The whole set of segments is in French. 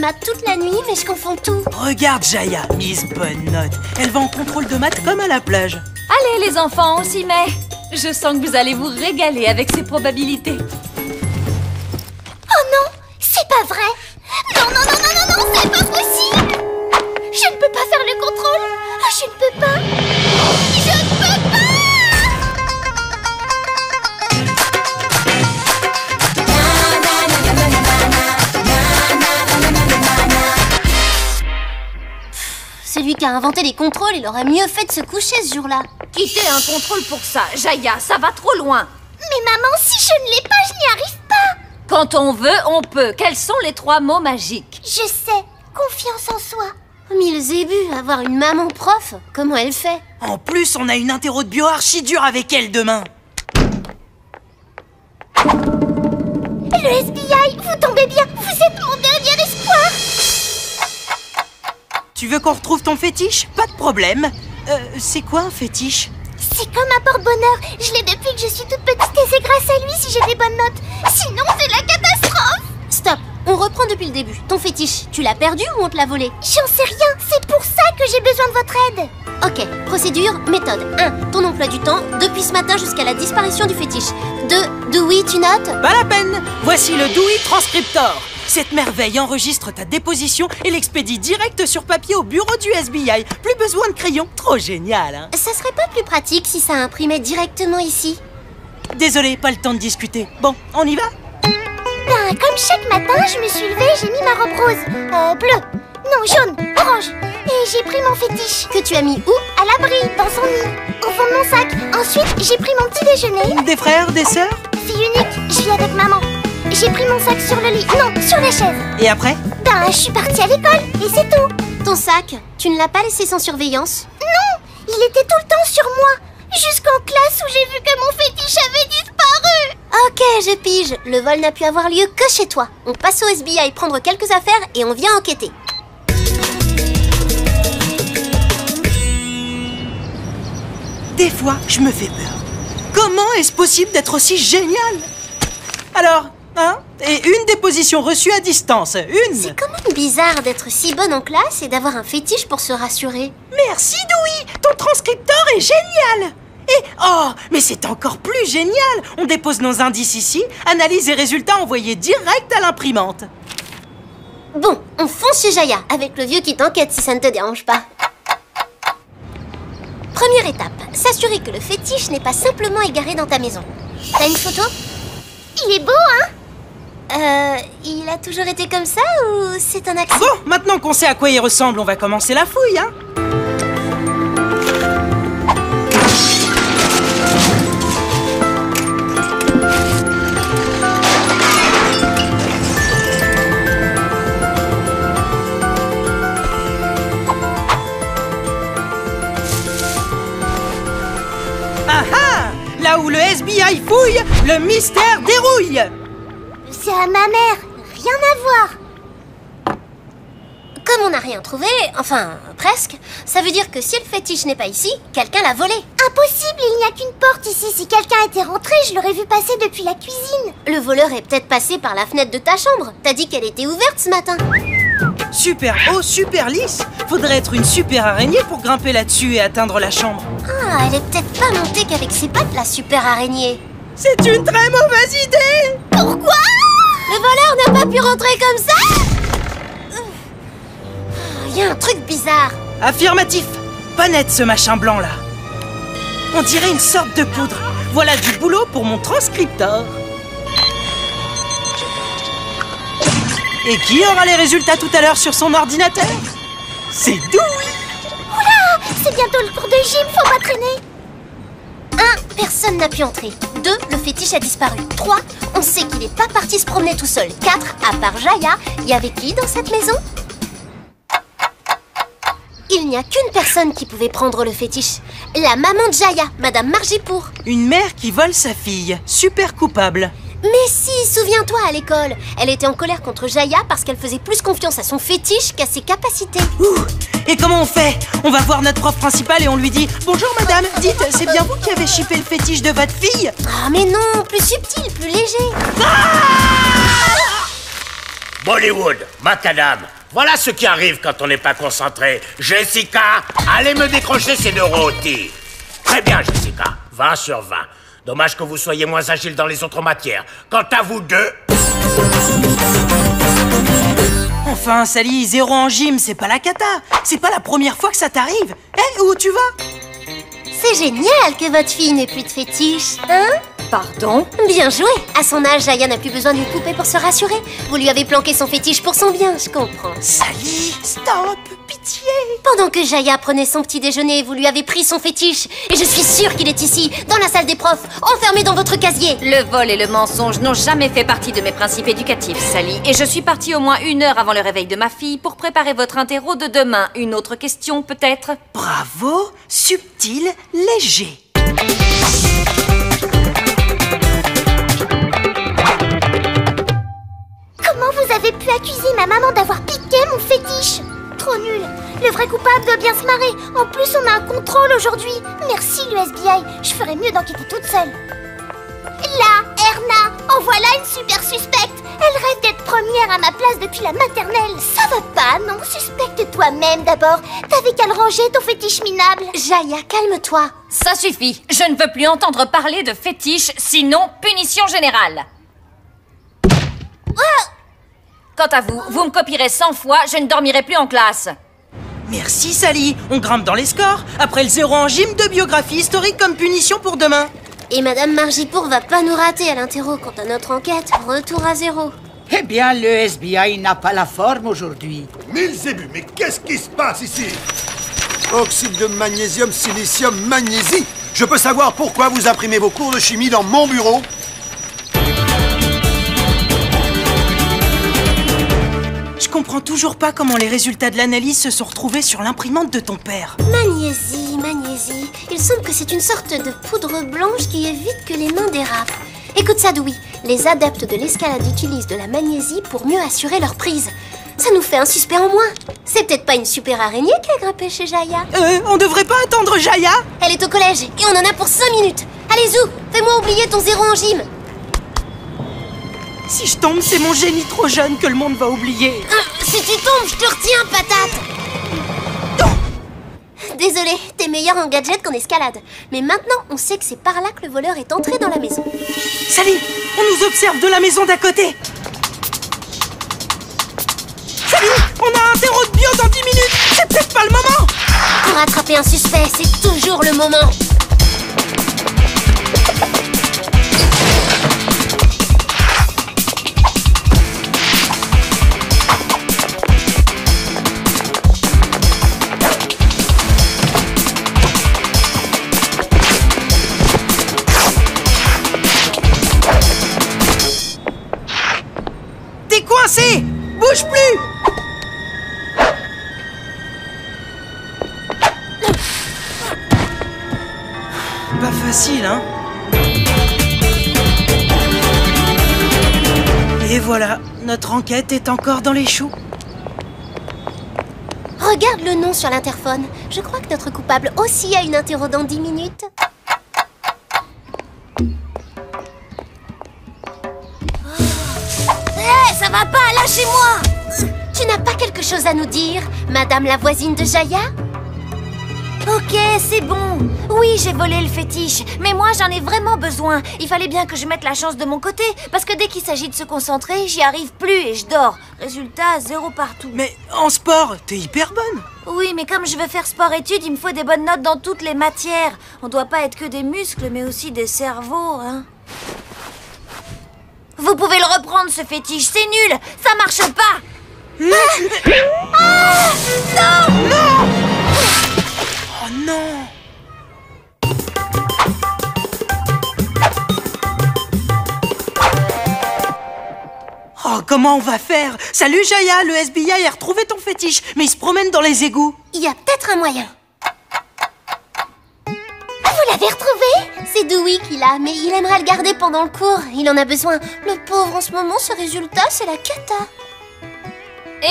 maths toute la nuit, mais je confonds tout. Regarde Jaya, Miss Bonne Note. Elle va en contrôle de maths comme à la plage. Allez les enfants, on s'y met. Je sens que vous allez vous régaler avec ces probabilités. Oh non, c'est pas vrai. Non, non, non, non, non, non, c'est pas possible. Je ne peux pas faire le contrôle. Je ne peux pas. Je ne peux pas. Celui qui a inventé les contrôles, il aurait mieux fait de se coucher ce jour-là. Quitter un contrôle pour ça, Jaya, ça va trop loin. Mais maman, si je ne l'ai pas, je n'y arrive pas. Quand on veut, on peut. Quels sont les 3 mots magiques? Je sais, confiance en soi. Mais Zébu, avoir une maman prof, comment elle fait? En plus, on a une interro de bio archi dure avec elle demain. Le SBI, vous tombez bien, vous êtes mon dernier espoir. Tu veux qu'on retrouve ton fétiche? Pas de problème. C'est quoi un fétiche? C'est comme un porte-bonheur. Je l'ai depuis que je suis toute petite et c'est grâce à lui si j'ai des bonnes notes. Sinon, c'est la catastrophe. Stop, on reprend depuis le début. Ton fétiche, tu l'as perdu ou on te l'a volé? J'en sais rien, c'est pour ça que j'ai besoin de votre aide. Ok, procédure, méthode. 1. Ton emploi du temps, depuis ce matin jusqu'à la disparition du fétiche. 2. Dewey, tu notes? Pas la peine. Voici le Dewey Transcriptor. Cette merveille enregistre ta déposition et l'expédie direct sur papier au bureau du SBI. Plus besoin de crayon. Trop génial, hein? Ça serait pas plus pratique si ça imprimait directement ici? Désolé, pas le temps de discuter. Bon, on y va? Ben, comme chaque matin, je me suis levée, j'ai mis ma robe rose. Bleue. Non, jaune, orange. Et j'ai pris mon fétiche. Que tu as mis où? À l'abri, dans son nid, au fond de mon sac. Ensuite, j'ai pris mon petit déjeuner. Des frères, des sœurs? Fille unique, je vis avec maman. J'ai pris mon sac sur le lit, non, sur la chaise. Et après? Ben, je suis partie à l'école, et c'est tout. Ton sac, tu ne l'as pas laissé sans surveillance? Non, il était tout le temps sur moi. Jusqu'en classe où j'ai vu que mon fétiche avait disparu. Ok, je pige. Le vol n'a pu avoir lieu que chez toi. On passe au SBI prendre quelques affaires et on vient enquêter. Des fois, je me fais peur. Comment est-ce possible d'être aussi génial? Alors, hein? Et une déposition reçue à distance, une. C'est quand même bizarre d'être si bonne en classe et d'avoir un fétiche pour se rassurer. Merci, Dewey. Ton transcripteur est génial. Et, oh, mais c'est encore plus génial. On dépose nos indices ici, analyse et résultats envoyés direct à l'imprimante. Bon, on fonce chez Jaya, avec le vieux qui t'enquête si ça ne te dérange pas. Première étape, s'assurer que le fétiche n'est pas simplement égaré dans ta maison. T'as une photo? Il est beau, hein? Il a toujours été comme ça ou c'est un accident? Bon, maintenant qu'on sait à quoi il ressemble, on va commencer la fouille, hein? Ah ah! Là où le SBI fouille, le mystère dérouille! C'est à ma mère, rien à voir. Comme on n'a rien trouvé, enfin, presque, ça veut dire que si le fétiche n'est pas ici, quelqu'un l'a volé. Impossible, il n'y a qu'une porte ici. Si quelqu'un était rentré, je l'aurais vu passer depuis la cuisine. Le voleur est peut-être passé par la fenêtre de ta chambre. T'as dit qu'elle était ouverte ce matin. Super haut, super lisse. Faudrait être une super araignée pour grimper là-dessus et atteindre la chambre. Ah, elle est peut-être pas montée qu'avec ses pattes, la super araignée. C'est une très mauvaise idée. Pourquoi? Le voleur n'a pas pu rentrer comme ça? Il y a un truc bizarre. Affirmatif. Pas net ce machin blanc là. On dirait une sorte de poudre. Voilà du boulot pour mon transcripteur. Et qui aura les résultats tout à l'heure sur son ordinateur? C'est Dewey. Oula, c'est bientôt le cours de gym, faut pas traîner. 1. Personne n'a pu entrer. 2. Le fétiche a disparu. 3. On sait qu'il n'est pas parti se promener tout seul. 4. À part Jaya, il y avait qui dans cette maison? Il n'y a qu'une personne qui pouvait prendre le fétiche. La maman de Jaya, Madame Margipour. Une mère qui vole sa fille. Super coupable. Mais si, souviens-toi à l'école. Elle était en colère contre Jaya parce qu'elle faisait plus confiance à son fétiche qu'à ses capacités. Ouh. Et comment on fait? On va voir notre prof principal et on lui dit « Bonjour madame, dites, c'est bien vous qui avez chippé le fétiche de votre fille ?» Ah mais non, plus subtil, plus léger. Bollywood, macadam. Voilà ce qui arrive quand on n'est pas concentré. Jessica, allez me décrocher ces 2 rôtis. Très bien, Jessica. 20 sur 20. Dommage que vous soyez moins agile dans les autres matières. Quant à vous deux... Enfin, Sally, 0 en gym, c'est pas la cata. C'est pas la première fois que ça t'arrive. Eh, où tu vas? C'est génial que votre fille n'ait plus de fétiche, hein? Pardon? Bien joué. À son âge, Jaya n'a plus besoin d'une poupée pour se rassurer. Vous lui avez planqué son fétiche pour son bien, je comprends. Sally, stop, pitié. Pendant que Jaya prenait son petit déjeuner, vous lui avez pris son fétiche. Et je suis sûre qu'il est ici, dans la salle des profs, enfermé dans votre casier. Le vol et le mensonge n'ont jamais fait partie de mes principes éducatifs, Sally. Et je suis partie au moins 1 heure avant le réveil de ma fille pour préparer votre interro de demain. Une autre question, peut-être? Bravo, subtil, léger. Comment vous avez pu accuser ma maman d'avoir piqué mon fétiche? Trop nul. Le vrai coupable doit bien se marrer. En plus, on a un contrôle aujourd'hui. Merci, le SBI. Je ferais mieux d'enquêter toute seule. Là, Erna, en voilà une super suspecte. Elle rêve d'être première à ma place depuis la maternelle. Ça va pas, non? Suspecte toi-même d'abord. T'avais qu'à le ranger, ton fétiche minable. Jaya, calme-toi. Ça suffit. Je ne veux plus entendre parler de fétiche, sinon punition générale. Quant à vous, vous me copierez 100 fois, je ne dormirai plus en classe. Merci, Sally. On grimpe dans les scores. Après le 0 en gym, 2 biographies historiques comme punition pour demain. Et Madame Margipour va pas nous rater à l'interro. Quant à notre enquête, retour à 0. Eh bien, le SBI n'a pas la forme aujourd'hui. Mille zébus, mais qu'est-ce qui se passe ici? Oxyde de magnésium, silicium, magnésie. Je peux savoir pourquoi vous imprimez vos cours de chimie dans mon bureau? Je comprends toujours pas comment les résultats de l'analyse se sont retrouvés sur l'imprimante de ton père. Magnésie, magnésie. Il semble que c'est une sorte de poudre blanche qui évite que les mains dérapent. Écoute ça, Dewey. Les adeptes de l'escalade utilisent de la magnésie pour mieux assurer leur prise. Ça nous fait un suspect en moins. C'est peut-être pas une super araignée qui a grimpé chez Jaya? On devrait pas attendre Jaya? Elle est au collège et on en a pour 5 minutes. Allez, Zou, fais-moi oublier ton 0 en gym. Si je tombe, c'est mon génie trop jeune que le monde va oublier. Si tu tombes, je te retiens, patate. Désolée, t'es meilleur en gadget qu'en escalade. Mais maintenant, on sait que c'est par là que le voleur est entré dans la maison. Sally, on nous observe de la maison d'à côté. Sally, on a un terreau de bio dans 10 minutes. C'est peut-être pas le moment. Pour attraper un suspect, c'est toujours le moment. T'es coincé. Bouge plus. Pas facile, hein? Et voilà, notre enquête est encore dans les choux. Regarde le nom sur l'interphone. Je crois que notre coupable aussi a une interro dans 10 minutes. Ça va pas, lâchez-moi! Tu n'as pas quelque chose à nous dire, Madame la voisine de Jaya? Ok, c'est bon. Oui, j'ai volé le fétiche, mais moi j'en ai vraiment besoin. Il fallait bien que je mette la chance de mon côté, parce que dès qu'il s'agit de se concentrer, j'y arrive plus et je dors. Résultat, 0 partout. Mais en sport, t'es hyper bonne. Oui, mais comme je veux faire sport-études, il me faut des bonnes notes dans toutes les matières. On doit pas être que des muscles, mais aussi des cerveaux, hein. Vous pouvez le reprendre, ce fétiche, c'est nul. Ça marche pas. Ah non! Non! Oh non! Oh, comment on va faire? Salut Jaya, le SBI a retrouvé ton fétiche, mais il se promène dans les égouts. Il y a peut-être un moyen. Vous l'avez retrouvé? C'est Dewey qui l'a, mais il aimerait le garder pendant le cours. Il en a besoin. Le pauvre, en ce moment, ce résultat, c'est la cata.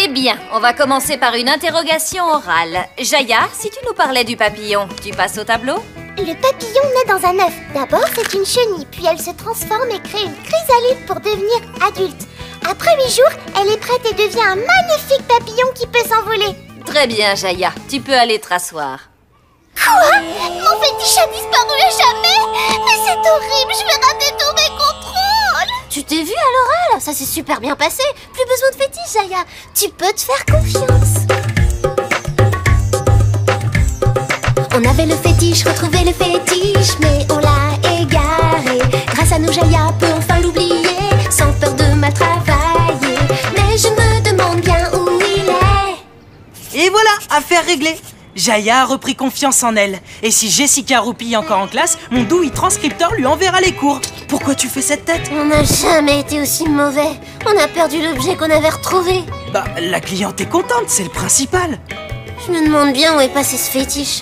Eh bien, on va commencer par une interrogation orale. Jaya, si tu nous parlais du papillon, tu passes au tableau? Le papillon naît dans un œuf. D'abord, c'est une chenille, puis elle se transforme et crée une chrysalide pour devenir adulte. Après 8 jours, elle est prête et devient un magnifique papillon qui peut s'envoler. Très bien, Jaya. Tu peux aller te rasseoir. Quoi? Mon fétiche a disparu à jamais? Mais c'est horrible, je vais rater tous mes contrôles. Tu t'es vu à l'oral? Ça s'est super bien passé. Plus besoin de fétiche, Jaya. Tu peux te faire confiance. On avait le fétiche, retrouvé le fétiche, mais on l'a égaré. Grâce à nous, Jaya peut enfin l'oublier, sans peur de mal travailler. Mais je me demande bien où il est. Et voilà, affaire réglée. Jaya a repris confiance en elle. Et si Jessica roupille encore en classe, mon doux e-transcripteur lui enverra les cours. Pourquoi tu fais cette tête? On n'a jamais été aussi mauvais. On a perdu l'objet qu'on avait retrouvé. Bah, la cliente est contente, c'est le principal. Je me demande bien où est passé ce fétiche.